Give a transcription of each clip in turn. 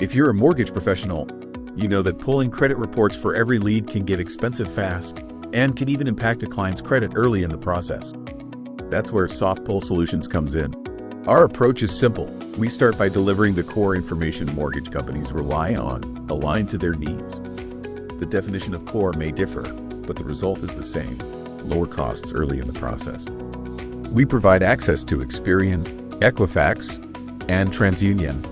If you're a mortgage professional, you know that pulling credit reports for every lead can get expensive fast and can even impact a client's credit early in the process. That's where Soft Pull Solutions comes in. Our approach is simple. We start by delivering the core information mortgage companies rely on, aligned to their needs. The definition of core may differ, but the result is the same: lower costs early in the process. We provide access to Experian, Equifax, and TransUnion,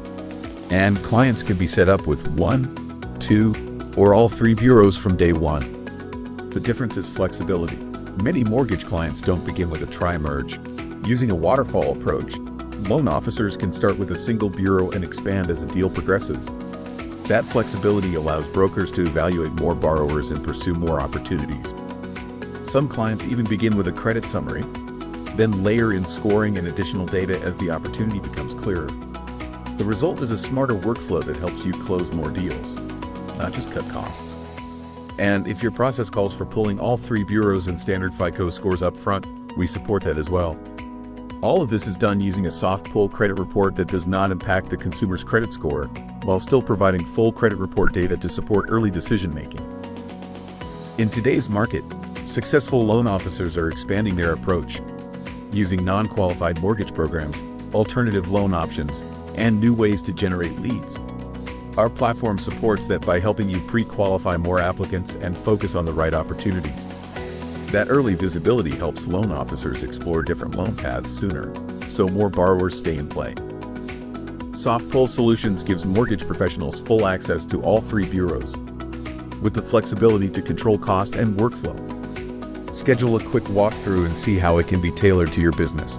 and clients can be set up with 1, 2, or all 3 bureaus from day one. The difference is flexibility. Many mortgage clients don't begin with a tri-merge. Using a waterfall approach, loan officers can start with a single bureau and expand as a deal progresses. That flexibility allows brokers to evaluate more borrowers and pursue more opportunities. Some clients even begin with a credit summary, then layer in scoring and additional data as the opportunity becomes clearer. The result is a smarter workflow that helps you close more deals, not just cut costs. And if your process calls for pulling all 3 bureaus and standard FICO scores up front, we support that as well. All of this is done using a soft pull credit report that does not impact the consumer's credit score, while still providing full credit report data to support early decision-making. In today's market, successful loan officers are expanding their approach, using non-qualified mortgage programs, alternative loan options, and new ways to generate leads. Our platform supports that by helping you pre-qualify more applicants and focus on the right opportunities. That early visibility helps loan officers explore different loan paths sooner, so more borrowers stay in play. Soft Pull Solutions gives mortgage professionals full access to all 3 bureaus, with the flexibility to control cost and workflow. Schedule a quick walkthrough and see how it can be tailored to your business.